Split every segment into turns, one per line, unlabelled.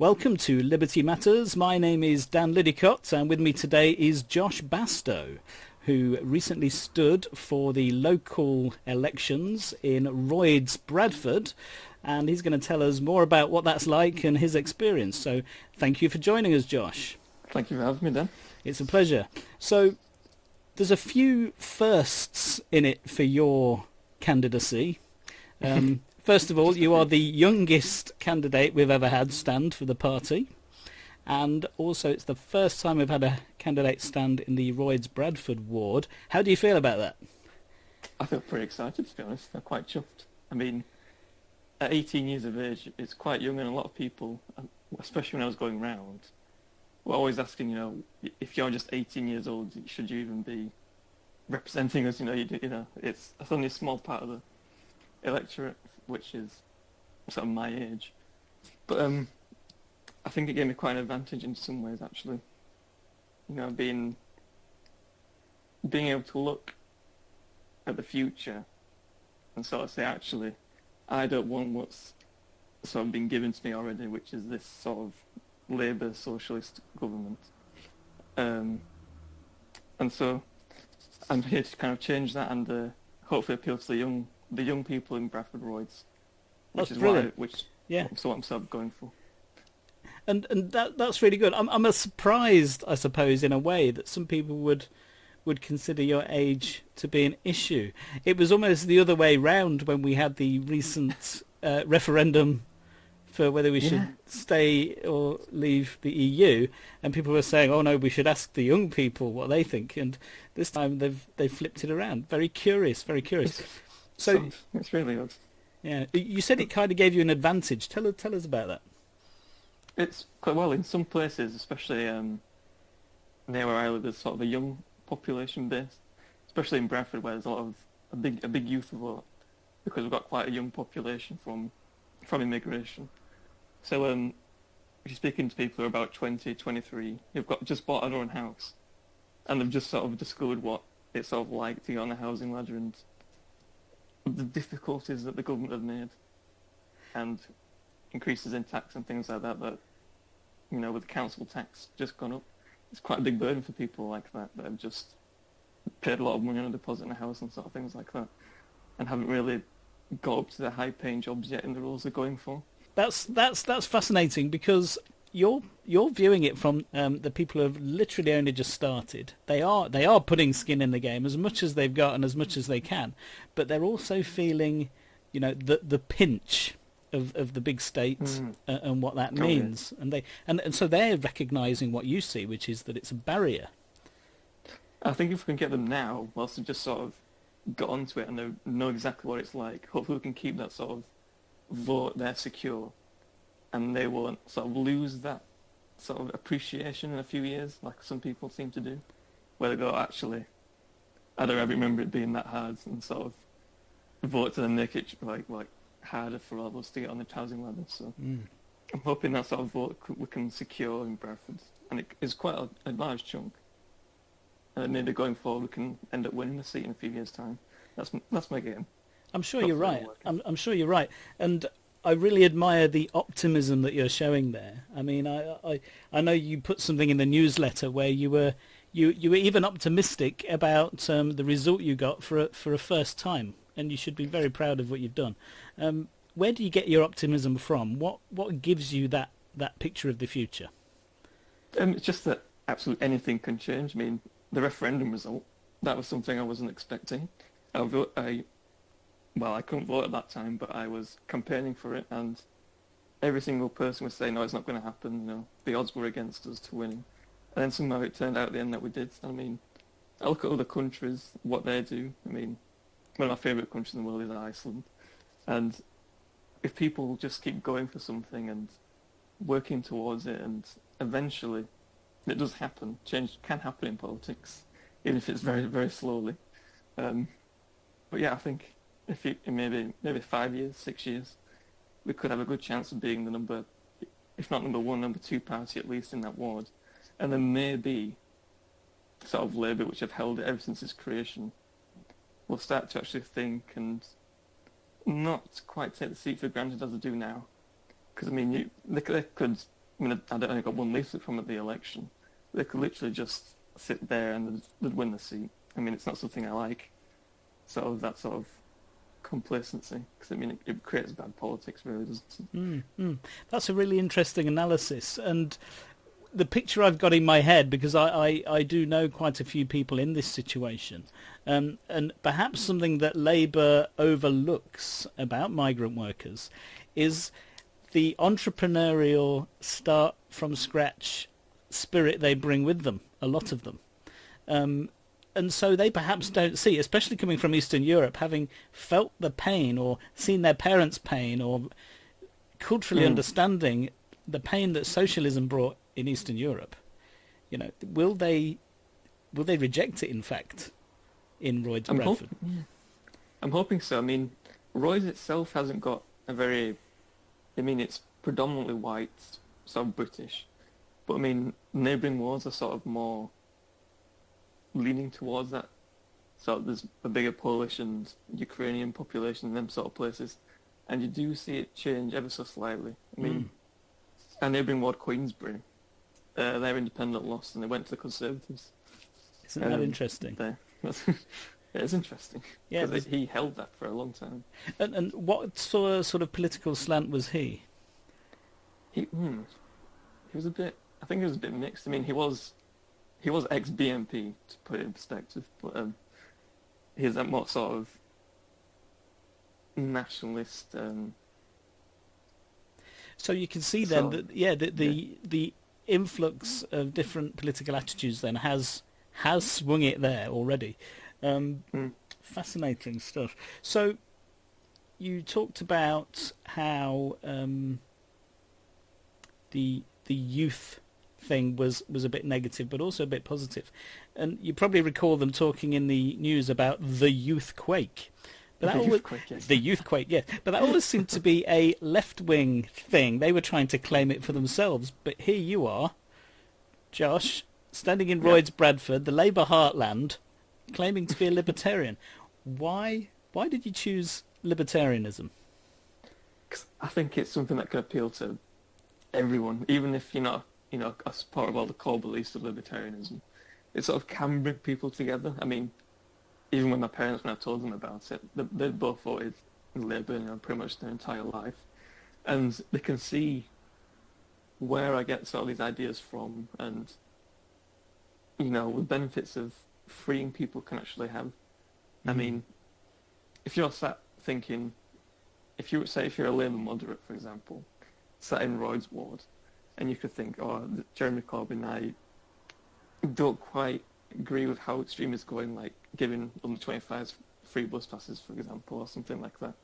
Welcome to Liberty Matters. My name is Dan Liddicott, and with me today is Josh Bastow, who recently stood for the local elections in Royds, Bradford, and he's going to tell us more about what that's like and his experience. So thank you for joining us, Josh.
Thank you for having me, Dan.
It's a pleasure. So there's a few firsts in it for your candidacy. First of all, you are the youngest candidate we've ever had stand for the party. And also, it's the first time we've had a candidate stand in the Royds Bradford ward. How do you feel about that?
I feel pretty excited, to be honest. I'm quite chuffed. I mean, at 18 years of age, it's quite young, and a lot of people, especially when I was going round, were always asking, if you're just 18 years old, should you even be representing us? It's only a small part of the electorate, which is sort of my age. But I think it gave me quite an advantage in some ways, actually. Being able to look at the future and sort of say, actually, I don't want what's sort of been given to me already, which is this sort of Labour socialist government. And so I'm here to kind of change that and hopefully appeal to the young people in Bradford Royds, which is
brilliant.
what I'm sort of going for.
And that's really good. I'm surprised, I suppose, in a way, that some people would consider your age to be an issue. It was almost the other way round when we had the recent referendum for whether we should stay or leave the EU, and people were saying, "Oh no, we should ask the young people what they think." And this time they've flipped it around. Very curious, very curious. So
it's really odd.
Yeah, you said it kind of gave you an advantage. Tell us about that.
It's quite well in some places, especially near where I live. There's sort of a young population base, especially in Bradford, where there's a big youth vote, because we've got quite a young population from immigration. So if you're speaking to people who are about 20, 23, who've just bought their own house, and they've just sort of discovered what it's sort of like to get on the housing ladder and the difficulties that the government have made, and increases in tax and things like that, with the council tax just gone up, it's quite a big burden for people like that have just paid a lot of money on a deposit in a house and sort of things like that, and haven't really got up to the high-paying jobs yet in the roles they're going for.
That's fascinating, because you're viewing it from the people who have literally only just started. They are putting skin in the game as much as they've got and as much as they can, but they're also feeling, the pinch of the big state and what that means, and so they're recognising what you see, which is that it's a barrier.
I think if we can get them now, whilst they've just sort of got onto it and they know exactly what it's like, hopefully we can keep that sort of vote there secure, and they won't sort of lose that sort of appreciation in a few years, like some people seem to do, where they go, actually, I don't ever remember it being that hard, and sort of vote to then make it like harder for all of us to get on the housing ladder. So I'm hoping that sort of vote we can secure in Bradford, and it is quite a large chunk. And maybe going forward we can end up winning a seat in a few years' time. That's my game.
I'm sure you're right. I'm sure you're right, and I really admire the optimism that you're showing there. I mean, I know you put something in the newsletter where you were even optimistic about the result you got for a first time, and you should be very proud of what you've done. Where do you get your optimism from? What gives you that picture of the future?
It's just that absolutely anything can change. I mean, the referendum result, that was something I wasn't expecting. I couldn't vote at that time, but I was campaigning for it, and every single person was saying, no, it's not going to happen, the odds were against us to winning. And then somehow it turned out at the end that we did. I mean, I look at other countries, what they do. I mean, one of my favourite countries in the world is Iceland. And if people just keep going for something and working towards it, and eventually it does happen, change can happen in politics, even if it's very, very slowly. But yeah, I think if maybe 5 years, 6 years, we could have a good chance of being the number, if not number one, number two party at least in that ward. And then maybe sort of Labour, which have held it ever since its creation, will start to actually think and not quite take the seat for granted as they do now. Because, I mean, they could I mean, I don't know, got one leaflet from at the election. They could literally just sit there and they'd win the seat. I mean, it's not something I like. Sort of that sort of complacency, because I mean, it creates bad politics, really, doesn't it?
That's a really interesting analysis, and the picture I've got in my head, because I do know quite a few people in this situation, and perhaps something that Labour overlooks about migrant workers is the entrepreneurial start from scratch spirit they bring with them, a lot of them. And so they perhaps don't see, especially coming from Eastern Europe, having felt the pain or seen their parents' pain or culturally understanding the pain that socialism brought in Eastern Europe. You know, will they reject it, in fact, in Royds Bradford?
I'm hoping so. I mean, Royds itself hasn't got a very... I mean, it's predominantly white, sort of British. But I mean, neighbouring wards are sort of more leaning towards that. So there's a bigger Polish and Ukrainian population in them sort of places. And you do see it change ever so slightly. I mean, our neighbouring ward, Queensbury, their independent lost and they went to the Conservatives.
Isn't that interesting?
It is interesting.
Yeah,
because he held that for a long time.
And what sort of political slant was he?
He was a bit... I think he was a bit mixed. I mean, he was ex-BNP, to put it in perspective, but he was that more sort of nationalist.
So you can see then that the influx of different political attitudes then has swung it there already. Fascinating stuff. So you talked about how the youth thing was a bit negative, but also a bit positive. And you probably recall them talking in the news about the Youthquake. But the Youthquake, yes. But that always seemed to be a left-wing thing. They were trying to claim it for themselves. But here you are, Josh, standing in Royds Bradford, the Labour heartland, claiming to be a libertarian. Why did you choose libertarianism?
'Cause I think it's something that can appeal to everyone, even if you're not, a part of all the core beliefs of libertarianism. It sort of can bring people together. I mean, even when my parents, when I told them about it, they both voted Labour, pretty much their entire life, and they can see where I get sort of these ideas from, and the benefits of freeing people can actually have. I mean, if you're sat thinking, if you're a Labour moderate, for example, sat in Royds ward, and you could think, Jeremy Corbyn, I don't quite agree with how extreme it's going, like giving under 25s free bus passes, for example, or something like that.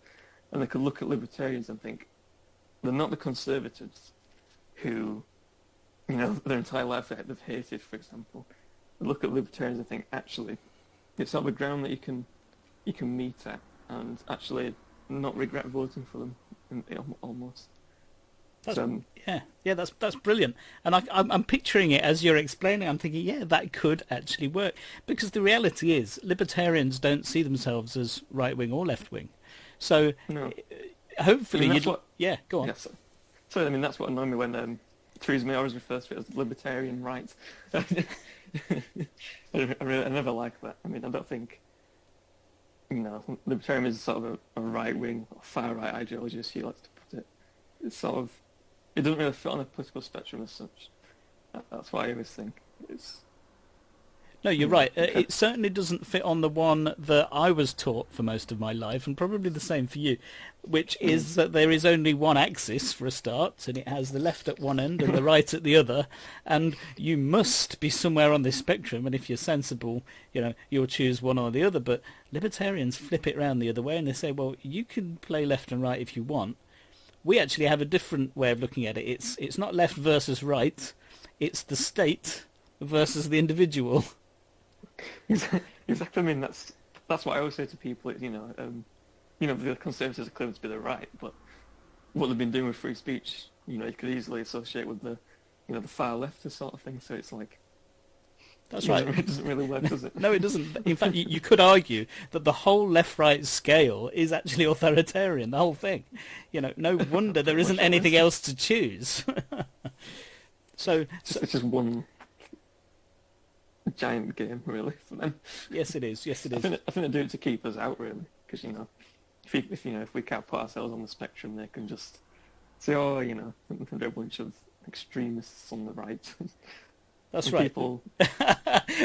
And they could look at libertarians and think, they're not the Conservatives who, their entire life they've hated, for example. They look at libertarians and think, actually, it's sort of a ground that you can meet at and actually not regret voting for them, almost.
That's brilliant. And I'm picturing it as you're explaining. I'm thinking, that could actually work. Because the reality is, libertarians don't see themselves as right-wing or left-wing. So, hopefully go on.
Yeah, so, I mean, that's what annoyed me when Theresa May always refers to it as libertarian right. I never like that. I mean, I don't think, libertarianism is sort of a right-wing or far-right ideology, as she likes to put it. It's sort of... It doesn't really fit on a political spectrum as such. That's what I always think.
No, you're right. It certainly doesn't fit on the one that I was taught for most of my life, and probably the same for you, which is that there is only one axis for a start, and it has the left at one end and the right at the other, and you must be somewhere on this spectrum, and if you're sensible, you'll choose one or the other. But libertarians flip it round the other way, and they say, well, you can play left and right if you want. We actually have a different way of looking at it. It's not left versus right. It's the state versus the individual.
Exactly. I mean, that's what I always say to people. The Conservatives are claiming to be the right, but what they've been doing with free speech, you could easily associate with the far left sort of thing. So it's like,
that's right.
It doesn't really work, does it?
No, it doesn't. In fact, you could argue that the whole left-right scale is actually authoritarian, the whole thing. No wonder there isn't anything else to choose. So,
It's just one giant game, really, for them.
yes, it is. Yes, it
I
is.
think they do it to keep us out, really, because if we can't put ourselves on the spectrum, they can just say, oh, they're a bunch of extremists on the right.
That's
and
right.
People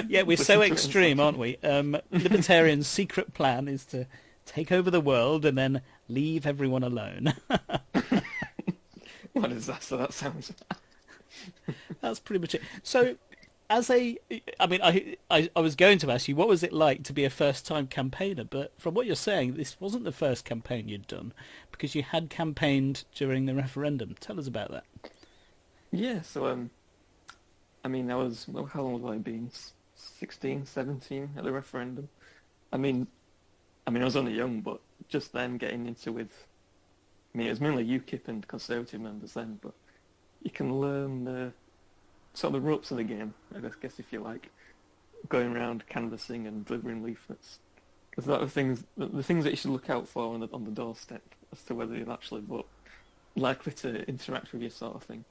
Yeah, we're so extreme, aren't we? Libertarians' secret plan is to take over the world and then leave everyone alone.
What is that? So that sounds.
That's pretty much it. So, I was going to ask you, what was it like to be a first-time campaigner? But from what you're saying, this wasn't the first campaign you'd done, because you had campaigned during the referendum. Tell us about that.
Yeah, so I was, well, how long was I been? 16, 17 at the referendum. I mean, I was only young, but just then getting into it was mainly UKIP and Conservative members then, but you can learn the sort of the ropes of the game, I guess if you like, going around canvassing and delivering leaflets. There's a lot of things, the things that you should look out for on the doorstep as to whether you'll actually vote, likely to interact with you, sort of thing.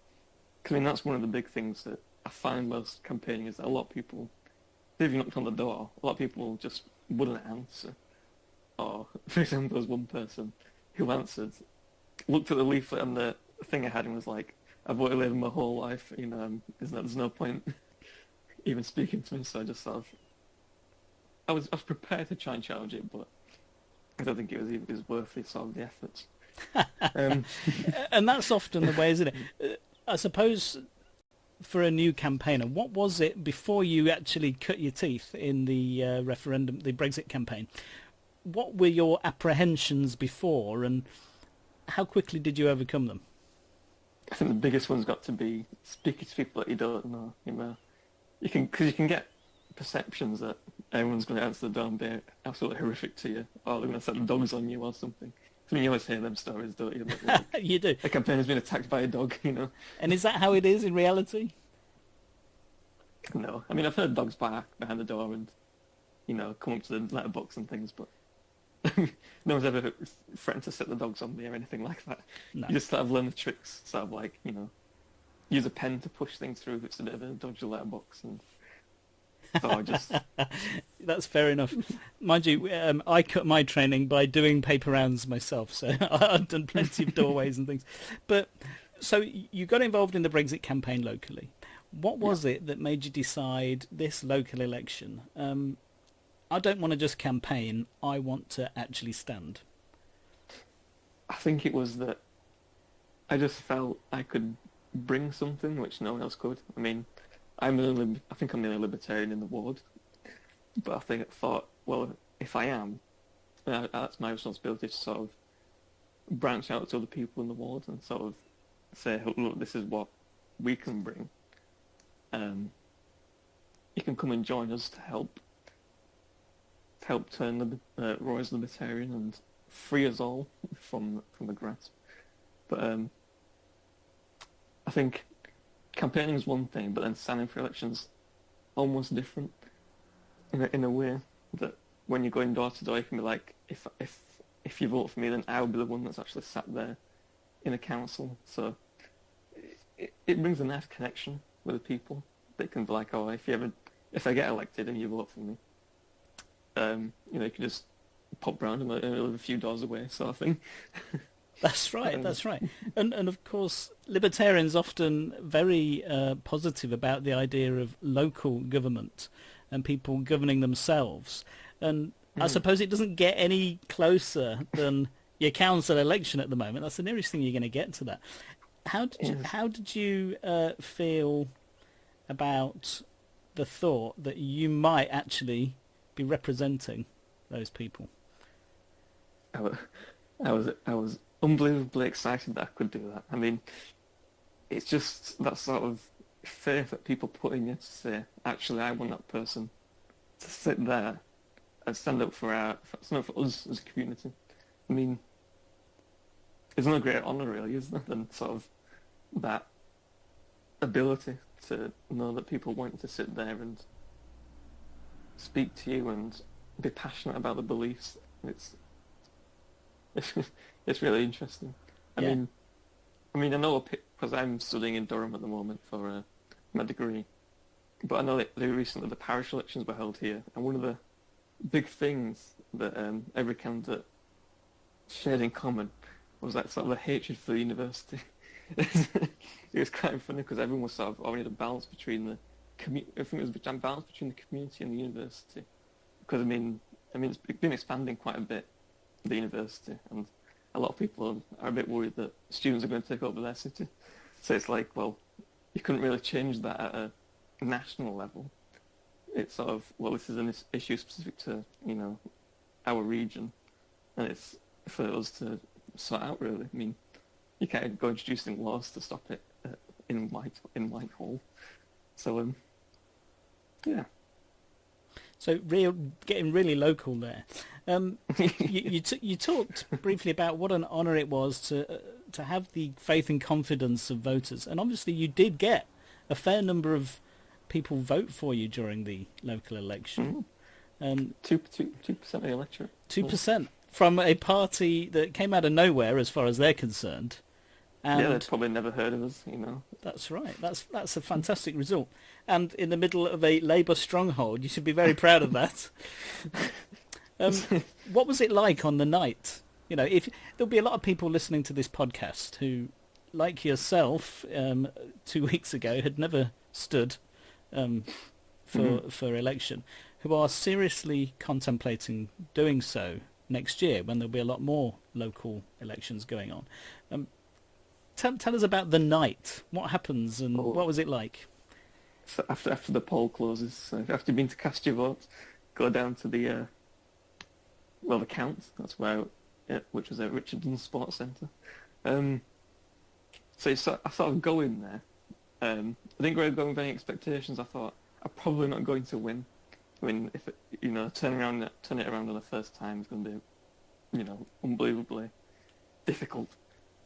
Because that's one of the big things that I find most campaigning is that a lot of people, if you knocked on the door, a lot of people just wouldn't answer. Or, for example, there's one person who answered, looked at the leaflet and the thing I had and was like, I've voted Labour my whole life, there's no point even speaking to me, so I just sort of, I was prepared to try and challenge it, but I don't think it was worth it, sort of the efforts.
And that's often the way, isn't it? I suppose for a new campaigner, what was it before you actually cut your teeth in the referendum, the Brexit campaign? What were your apprehensions before, and how quickly did you overcome them?
I think the biggest one's got to be speaking to people that you don't know. Because you can get perceptions that everyone's going to answer the door and be absolutely horrific to you, or they're going to set the dogs on you or something. I mean, you always hear them stories, don't you? Like,
You do.
a campaigner's been attacked by a dog,
And is that how it is in reality?
No. I've heard dogs bark behind the door and, come up to the letterbox and things, but no one's ever threatened to set the dogs on me or anything like that.
No.
You just sort of learn the tricks, sort of like, use a pen to push things through if it's a bit of a dodgy letterbox. And so I just...
That's fair enough. Mind you, I cut my training by doing paper rounds myself, so I've done plenty of doorways and things. But so you got involved in the Brexit campaign locally. What was it that made you decide this local election? I don't want to just campaign, I want to actually stand.
I think it was that I just felt I could bring something which no one else could. I think I'm the only libertarian in the ward, but I thought, well, if I am, that's my responsibility to sort of branch out to other people in the ward and sort of say, look, this is what we can bring. You can come and join us to help turn Roy's Libertarian and free us all from the grasp. But I think campaigning is one thing, but then standing for elections almost different in a way that when you're going door to door, you can be like, if you vote for me, then I'll be the one that's actually sat there in a council. So it brings a nice connection with the people. They can be like, oh, if I get elected and you vote for me, you can just pop round and live a few doors away, sort of thing.
That's right, that's right. And of course, libertarians often very positive about the idea of local government and people governing themselves. And I suppose it doesn't get any closer than your council election at the moment. That's the nearest thing you're going to get to that. How did you feel about the thought that you might actually be representing those people?
I was unbelievably excited that I could do that. It's just that sort of faith that people put in you to say, actually, I want that person to sit there and stand up for us as a community. It's no greater honour, really, is there, than sort of that ability to know that people want to sit there and speak to you and be passionate about the beliefs. It's really interesting. I know, because I'm studying in Durham at the moment for my degree. But I know that recently the parish elections were held here, and one of the big things that every candidate shared in common was that sort of a hatred for the university. It was kind of funny because everyone was sort of already a balance between the I think it was a balance between the community and the university. Because I mean it's been expanding quite a bit, the university, and a lot of people are a bit worried that students are going to take over their city. So it's like, well, you couldn't really change that at a national level. It's sort of, well, this is an issue specific to, you know, our region, and it's for us to sort out, really. I mean, you can't go introducing laws to stop it in Whitehall. So, yeah.
So getting really local there. You talked briefly about what an honour it was to have the faith and confidence of voters, and obviously you did get a fair number of people vote for you during the local election.
2% of the electorate.
2% from a party that came out of nowhere, as far as they're concerned. And
yeah, they'd probably never heard of us, you know.
That's right. That's a fantastic result. And in the middle of a Labour stronghold, you should be very proud of that. What was it like on the night? You know, if there'll be a lot of people listening to this podcast who, like yourself, 2 weeks ago had never stood for election, who are seriously contemplating doing so next year when there'll be a lot more local elections going on. Tell us about the night. What happens and what was it like?
So after the poll closes, after you've been to cast your vote, go down to the the count. That's where, which was at Richardson Sports Centre. So I sort of go in there. I didn't really go with any expectations. I thought I'm probably not going to win. I mean, if turn it around on the first time is going to be, unbelievably difficult.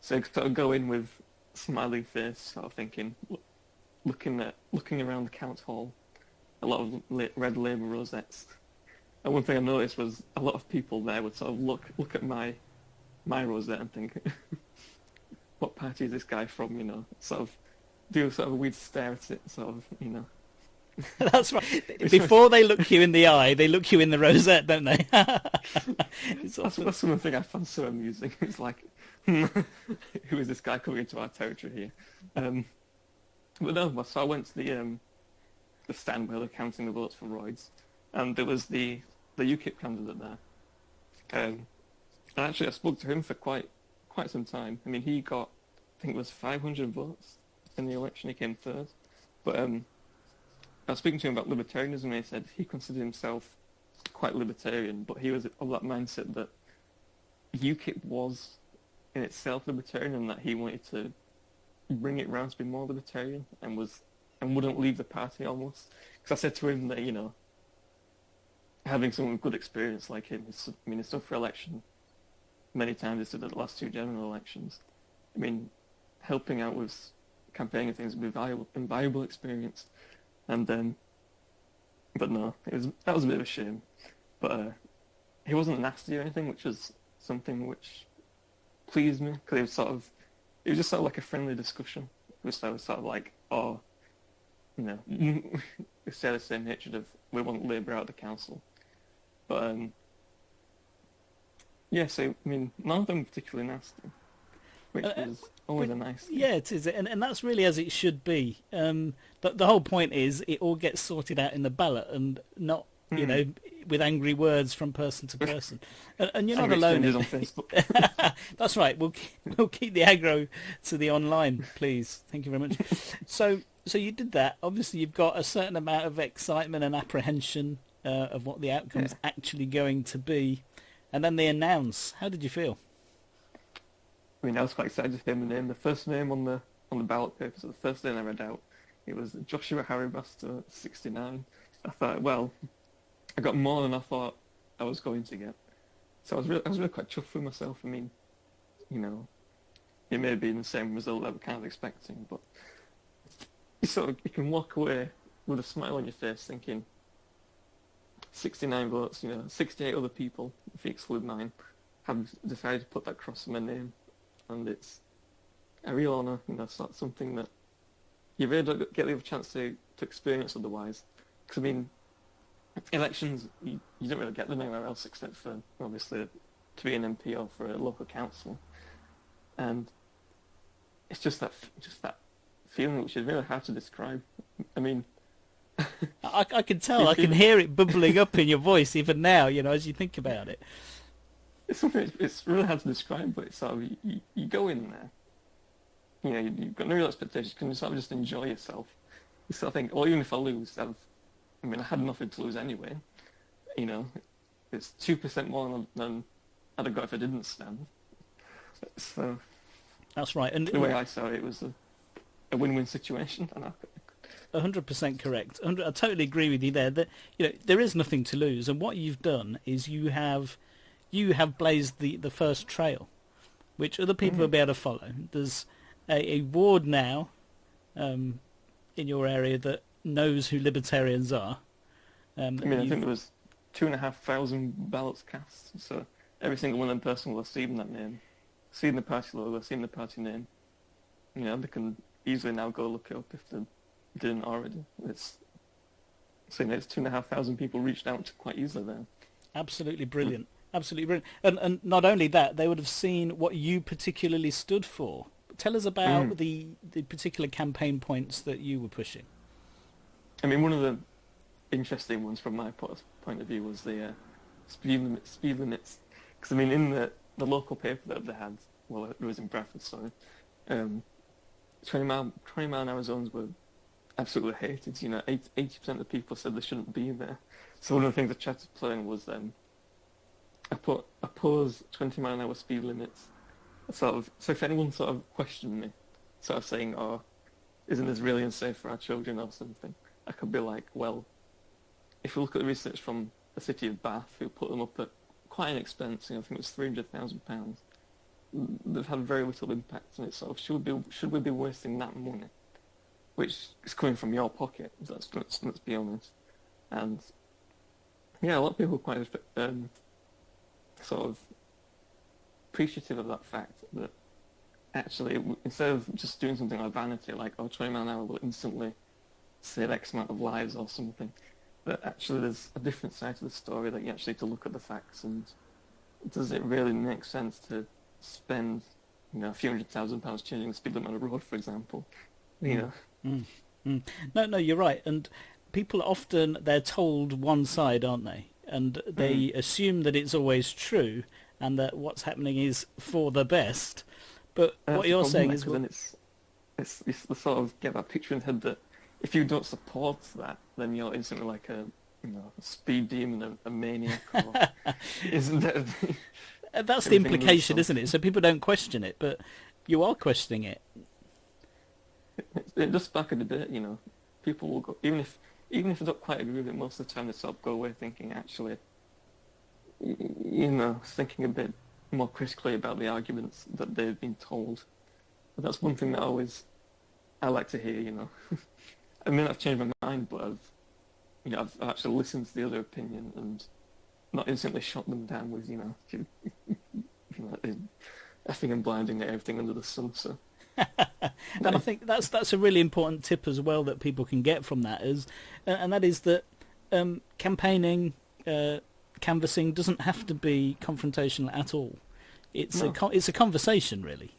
So I sort of go in with smiling face, sort of thinking, looking around the count hall, a lot of red Labour rosettes. And one thing I noticed was a lot of people there would sort of look at my rosette and think, what party is this guy from? Sort of do sort of a weird stare at it, sort of,
That's right. Before they look you in the eye, they look you in the rosette, don't they?
That's one thing I found so amusing. It's like, who is this guy coming into our territory here? But no, so I went to the stand where they're counting the votes for Royds, and there was the UKIP candidate there. And actually, I spoke to him for quite some time. I mean, he got, I think it was 500 votes in the election. He came third. But I was speaking to him about libertarianism, and he said he considered himself quite libertarian, but he was of that mindset that UKIP was in itself libertarian, and that he wanted to bring it round to be more libertarian, and wouldn't leave the party almost. Because I said to him that having someone with good experience like him, he's stood for election many times. He stood at the last two general elections. I mean, helping out with campaigning and things would be invaluable experience. And but no, that was a bit of a shame. But he wasn't nasty or anything, which was something which pleased me, because it was just sort of like a friendly discussion. It was sort of like, we share the same hatred of we want Labour out of the council. But so I mean, none of them particularly nasty, which is always a nice thing.
Yeah, it is, and that's really as it should be. But the whole point is it all gets sorted out in the ballot, and not with angry words from person to person. And you're not alone.
On Facebook.
That's right. We'll keep the aggro to the online, please. Thank you very much. So you did that. Obviously, you've got a certain amount of excitement and apprehension of what the outcome's actually going to be, and then they announce. How did you feel?
I mean, I was quite excited to hear my name. The first name on the ballot paper, so the first name I read out, it was Joshua Harry Bastow, 69. I thought, well, I got more than I thought I was going to get. So I was really quite chuffed with myself. I mean, it may be the same result I was kind of expecting, but you can walk away with a smile on your face thinking 69 votes, 68 other people, if you exclude mine, have decided to put that cross in my name. And it's a real honour, it's not something that you really don't get the other chance to experience otherwise. Because I mean, elections you don't really get them anywhere else except for obviously to be an MP or for a local council, and it's just that feeling which is really hard to describe. I mean,
I can tell. I can hear it bubbling up in your voice even now. You know, as you think about it.
It's really hard to describe, but it's sort of you go in there. You know, you've got no real expectations. You can sort of just enjoy yourself. You sort of think, well, even if I lose, I had nothing to lose anyway. You know, it's 2% more than I'd have got if I didn't stand. So
that's right. And
the way I saw it, it was a win-win situation.
100% correct. I totally agree with you there. That there is nothing to lose, and what you've done is you have blazed the first trail, which other people will be able to follow. There's a ward now in your area that knows who Libertarians are.
I think there was 2,500 ballots cast, so every single one of them person will have seen that name, seen the party logo, seen the party name. You know, they can easily now go look it up if they didn't already. It's 2,500 people reached out to quite easily there.
Absolutely brilliant. Absolutely brilliant. And not only that, they would have seen what you particularly stood for. Tell us about the particular campaign points that you were pushing.
I mean, one of the interesting ones from my point of view was the speed limits. Because, I mean, in the local paper that they had, well, it was in Bradford, sorry, 20 mile an hour zones were absolutely hated. You know, 80% of the people said they shouldn't be there. So one of the things I tried to play in was I oppose 20 mile an hour speed limits. So if anyone sort of questioned me, sort of saying, "Oh, isn't this really unsafe for our children or something?" I could be like, "Well, if you look at the research from the city of Bath, who put them up at quite an expense, I think it was £300,000, they've had very little impact, and it's sort of should we be wasting that money, which is coming from your pocket? Let's be honest." And yeah, a lot of people are quite sort of appreciative of that fact that actually, instead of just doing something like vanity, like 20 mile an hour will instantly save X amount of lives or something, that actually there's a different side to the story, that you actually need to look at the facts, and does it really make sense to spend a few £100,000 changing the speed limit on a road, for example?
No, you're right. And people often, they're told one side, aren't they? And they assume that it's always true and that what's happening is for the best. But what you're saying is...
Then it's the sort of get that picture in the head that if you don't support that, then you're instantly like a speed demon, a maniac. Or, isn't that...
That's the implication, isn't it? So people don't question it, but you are questioning it.
It does spark a debate, People will go, even if they don't quite agree with it, most of the time they sort of go away thinking, actually, thinking a bit more critically about the arguments that they've been told. But that's one thing that I like to hear, I mean, I've changed my mind, but I've actually listened to the other opinion and not instantly shot them down with, effing and blinding at everything under the sun, so...
And I think that's a really important tip as well that people can get from that, and that is that campaigning, canvassing doesn't have to be confrontational at all. It's a conversation, really.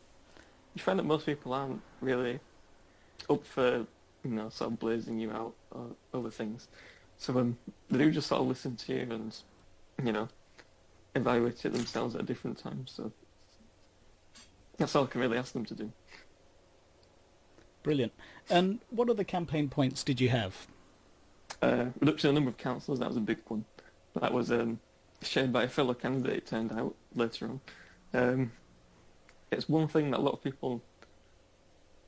You find that most people aren't really up for sort of blazing you out over things, so they do just sort of listen to you and evaluate it themselves at a different time. So that's all I can really ask them to do.
Brilliant. And what other campaign points did you have?
Reduction in the number of councillors, that was a big one. That was shared by a fellow candidate, it turned out, later on. It's one thing that a lot of people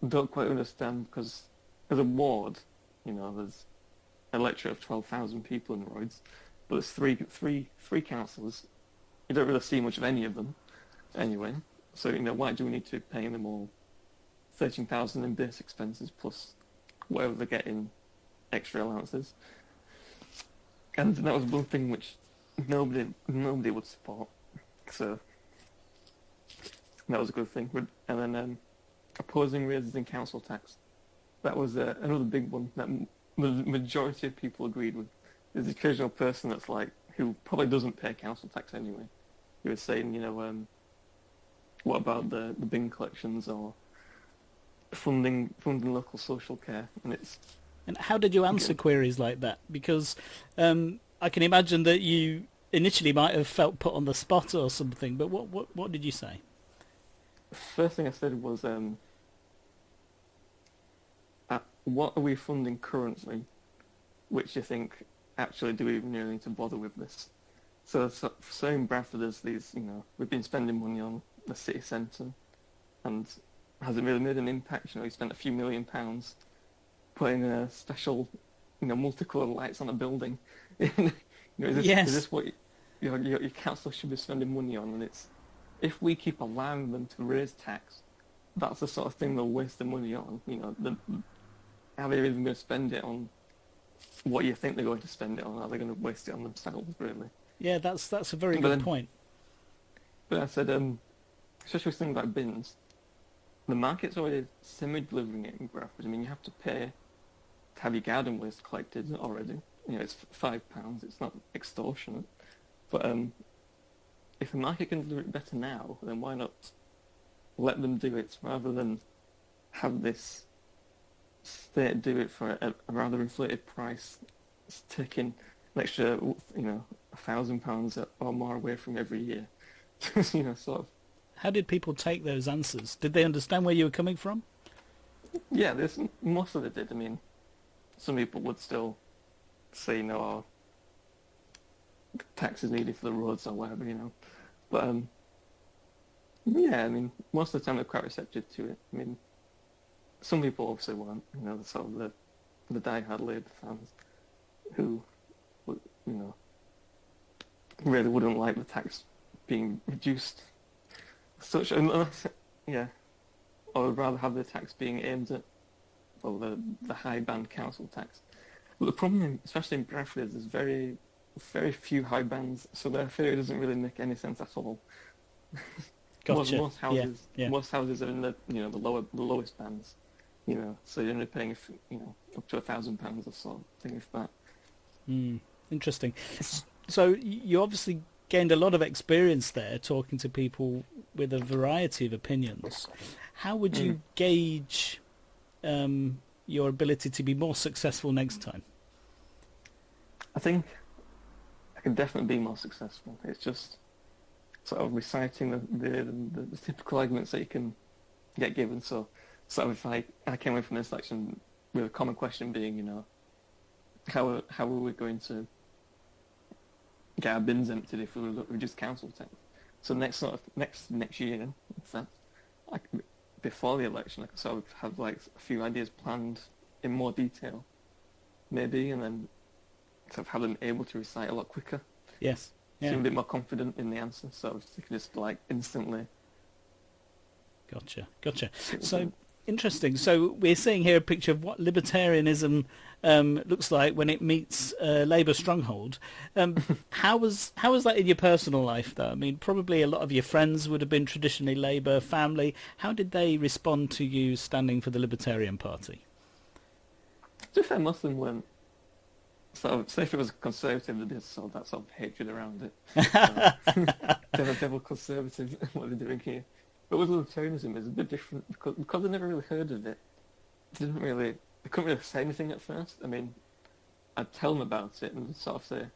don't quite understand, because as a ward, there's an electorate of 12,000 people in Royds, but there's three councillors. You don't really see much of any of them, anyway. So, why do we need to pay them all 13,000 in base expenses plus whatever they get in extra allowances? And that was one thing which nobody would support. So that was a good thing. And then opposing raises in council tax. that was another big one that the majority of people agreed with. There's the occasional person that's like, who probably doesn't pay council tax anyway, who was saying, what about the bin collections or funding local social care?
And how did you answer queries like that? Because I can imagine that you initially might have felt put on the spot or something, but what did you say?
First thing I said was, what are we funding currently, which you think actually do we even really need to bother with this? So in Bradford, there's these, we've been spending money on the city centre, and hasn't really made an impact. We spent a few £1 million putting a special, multicoloured lights on a building. Is this what your council should be spending money on? And if we keep allowing them to raise tax, that's the sort of thing they'll waste the money on. Are they even going to spend it on what you think they're going to spend it on? Are they going to waste it on themselves, really?
Yeah, that's a very good point.
But I said, especially with things like bins, the market's already semi-delivering it in Bradford. I mean, you have to pay to have your garden waste collected already. It's £5. It's not extortionate. But if the market can deliver it better now, then why not let them do it rather than have this state do it for a rather inflated price? It's taking an extra, £1,000 or more away from every year. Sort of.
How did people take those answers? Did they understand where you were coming from?
Yeah, most of it did. I mean, some people would still say, tax is needed for the roads or whatever, But, yeah, I mean, most of the time they're quite receptive to it. I mean, some people obviously weren't, the sort of the die-hard Labour fans who, really wouldn't like the tax being reduced. Such, yeah, or would rather have the tax being aimed at, the high band council tax. But the problem, especially in Bradford, is there's very, very few high bands, so their theory doesn't really make any sense at all.
Gotcha.
Most houses are in the the lowest bands, so you're only paying up to £1,000 or so. Thing if that.
Interesting. So you obviously gained a lot of experience there talking to people with a variety of opinions. How would you gauge your ability to be more successful next time?
I think I could definitely be more successful. It's just sort of reciting the typical arguments that you can get given. So if I came away from this election with a common question being, how are we going to get our bins emptied if we reduce council tax? So next year, in fact, before the election, I could sort of have a few ideas planned in more detail, maybe, and then sort of have them able to recite a lot quicker.
Yes. Yeah.
Seem a bit more confident in the answer, so you can just instantly.
Gotcha. So interesting. So we're seeing here a picture of what libertarianism looks like when it meets Labour stronghold. How was that in your personal life, though? I mean, probably a lot of your friends would have been traditionally Labour, family. How did they respond to you standing for the Libertarian Party?
To be fair, most of them weren't. So, say if it was a Conservative, there'd be that sort of hatred around it. Devil Conservative, what they're doing here. But with Libertarianism, it's a bit different because they never really heard of it. They couldn't really say anything at first. I mean, I'd tell them about it and they'd sort of say,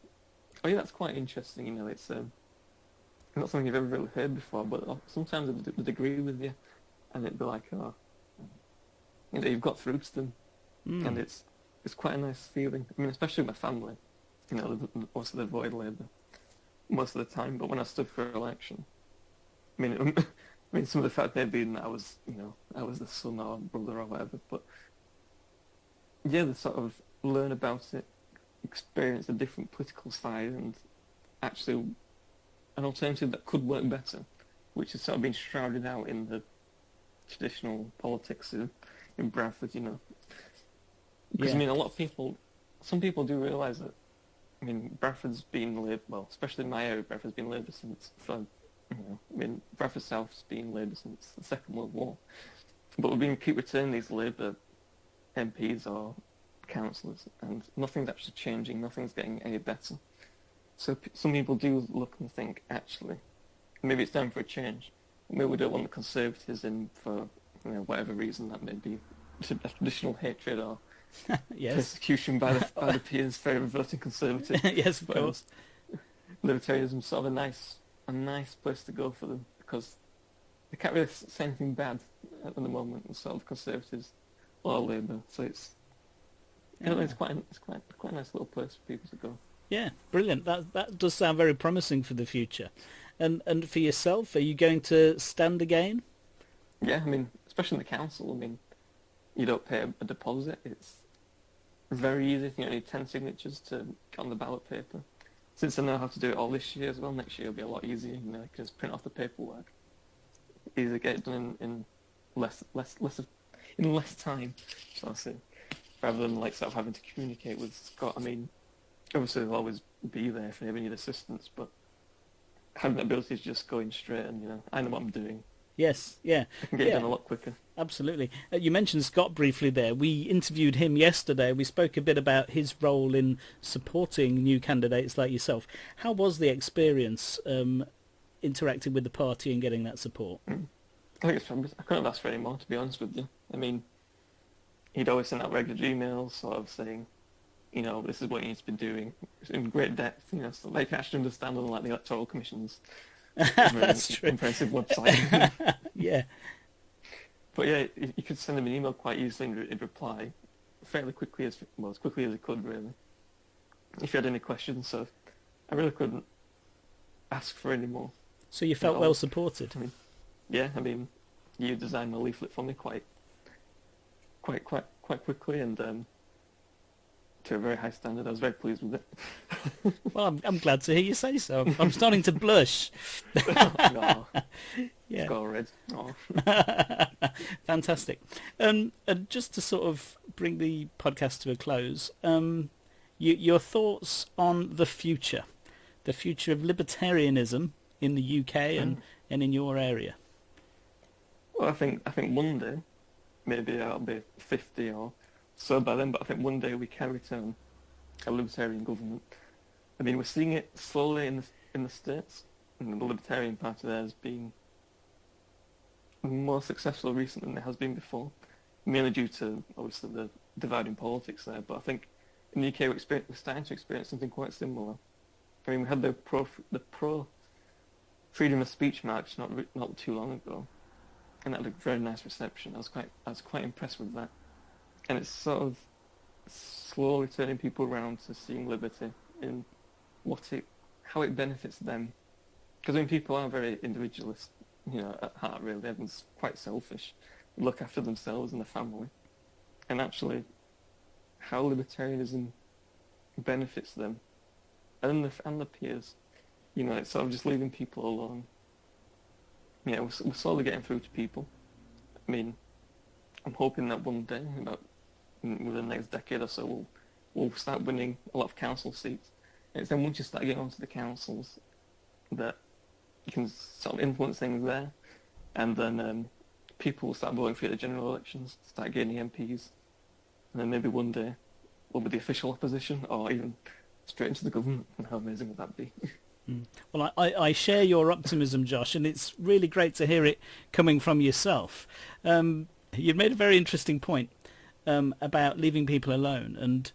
"Oh yeah, that's quite interesting. It's not something you've ever really heard before." But sometimes they'd agree with you, and it'd be like, "Oh, you've got through to them," and it's quite a nice feeling. I mean, especially with my family. Obviously they voted Labour most of the time, but when I stood for election, I mean, some of the fact they'd been that I was the son or brother or whatever, but yeah, they sort of learn about it, experience a different political side, and actually an alternative that could work better, which has sort of been shrouded out in the traditional politics in Bradford, Because,
Yeah.
I mean, some people do realise that, I mean, Bradford's been Labour, well, especially in my area, Bradford's been Labour Bradford South's been Labour since the Second World War. But keep returning these Labour MPs or councillors, and nothing's actually changing, nothing's getting any better. So some people do look and think, actually, maybe it's time for a change. Maybe we don't want the Conservatives in for whatever reason that may be, traditional hatred or
Yes.
persecution by the peers for voting Conservative.
Yes, of course.
Libertarianism is sort of a nice place to go for them, because they can't really say anything bad at the moment, and sort of Conservatives or Labour. So it's quite a nice little place for people to go.
Yeah, brilliant. That does sound very promising for the future. And for yourself, are you going to stand again?
Yeah, I mean, especially in the council. I mean, you don't pay a deposit. It's very easy. You only need 10 signatures to get on the ballot paper. Since I know how to do it all this year as well, next year will be a lot easier. I can just print off the paperwork. Easily get it done in less time, shall I say, rather than sort of having to communicate with Scott. I mean, obviously they'll always be there if they ever need assistance, but having the ability to just go in straight and I know what I'm doing.
Yes, yeah.
I can get it done a lot quicker.
Absolutely. You mentioned Scott briefly there. We interviewed him yesterday. We spoke a bit about his role in supporting new candidates like yourself. How was the experience interacting with the party and getting that support?
I think it's fabulous. I couldn't have asked for any more, to be honest with you. I mean, he'd always send out regular emails sort of saying, this is what you need to be doing in great depth, so they can actually understand, unlike the Electoral Commission's
That's true.
comprehensive website.
Yeah.
But yeah, you could send him an email quite easily and he'd reply fairly quickly, as quickly as he could, really, if you had any questions. So I really couldn't ask for any more.
So you felt well supported?
I mean, you designed my leaflet for me quite quickly, and to a very high standard. I was very pleased with it.
Well, I'm glad to hear you say so. I'm starting to blush.
No,
Yeah.
it's got red. Oh.
Fantastic. And just to sort of bring the podcast to a close, your thoughts on the future of libertarianism in the UK and in your area?
Well, I think one day, maybe I'll be 50 or so by then, but I think one day we can return a libertarian government. I mean, we're seeing it slowly in the States, and the Libertarian Party there has been more successful recently than it has been before, mainly due to, obviously, the divide in politics there. But I think in the UK we're starting to experience something quite similar. I mean, we had the pro freedom of speech march not too long ago, and that had a very nice reception. I was quite impressed with that. And it's sort of slowly turning people around to seeing liberty in how it benefits them. Because people are very individualist, at heart, really. Everyone's quite selfish. They look after themselves and their family. And actually, how libertarianism benefits them and the peers. It's sort of just leaving people alone. We're slowly getting through to people. I mean, I'm hoping that one day, within the next decade or so, we'll start winning a lot of council seats. And it's then once you start getting onto the councils that you can sort of influence things there, and then people will start voting for the general elections, start gaining MPs, and then maybe one day we'll be the official opposition, or even straight into the government. And how amazing would that be?
Well, I share your optimism, Josh, and it's really great to hear it coming from yourself. You've made a very interesting point about leaving people alone, and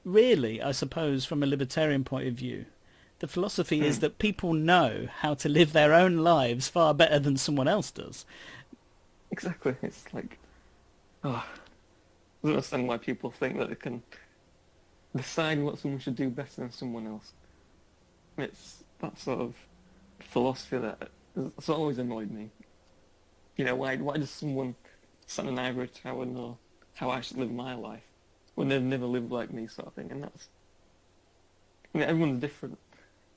really, I suppose, from a libertarian point of view, the philosophy is that people know how to live their own lives far better than someone else does.
Exactly. It's like, I don't understand why people think that they can decide what someone should do better than someone else. It's that sort of philosophy that's always annoyed me. Why does someone sat in an ivory tower know how I should live my life when they've never lived like me, sort of thing? And that's, everyone's different.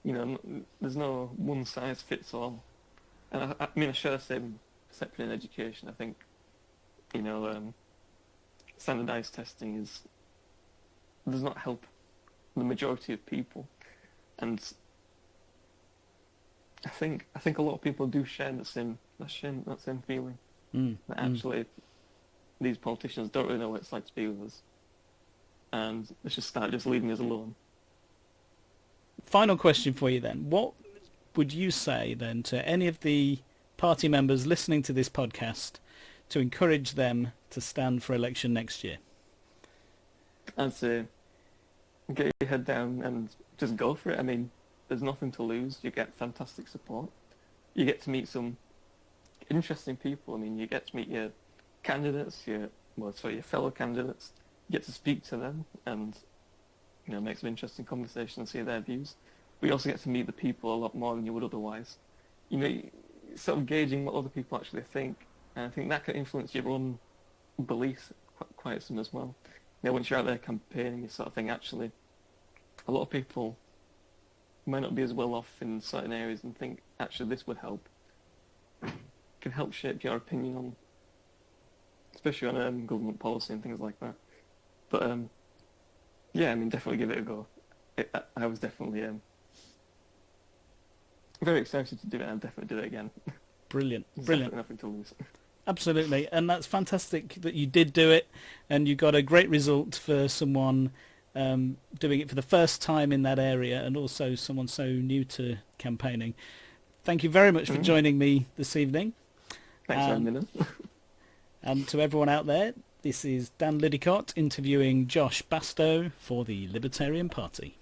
There's no one size fits all. And I share the same perception in education. I think, standardized testing does not help the majority of people, and I think a lot of people do share that same feeling. That actually these politicians don't really know what it's like to be with us, and let's just start just leaving us alone.
Final question for you then. What would you say then to any of the party members listening to this podcast to encourage them to stand for election next year?
I'd say get your head down and just go for it. I mean, there's nothing to lose. You get fantastic support. You get to meet some interesting people. I mean, you get to meet your candidates, your fellow candidates. You get to speak to them and, you know, make some interesting conversation and see their views. But you also get to meet the people a lot more than you would otherwise. You know, sort of gauging what other people actually think. And I think that can influence your own beliefs quite some as well. You know, once you're out there campaigning, you sort of think, actually, a lot of people might not be as well off in certain areas and think, actually, this would help. Can help shape your opinion on, especially on government policy and things like that. But, yeah, I mean, definitely give it a go. I was definitely very excited to do it, and I'll definitely do it again.
Brilliant.
There's
Brilliant.
definitely nothing to lose.
Absolutely, and that's fantastic that you did do it, and you got a great result for someone doing it for the first time in that area, and also someone so new to campaigning. Thank you very much for joining me this evening.
Thanks for having me.
And to everyone out there, this is Dan Liddicott interviewing Josh Bastow for the Libertarian Party.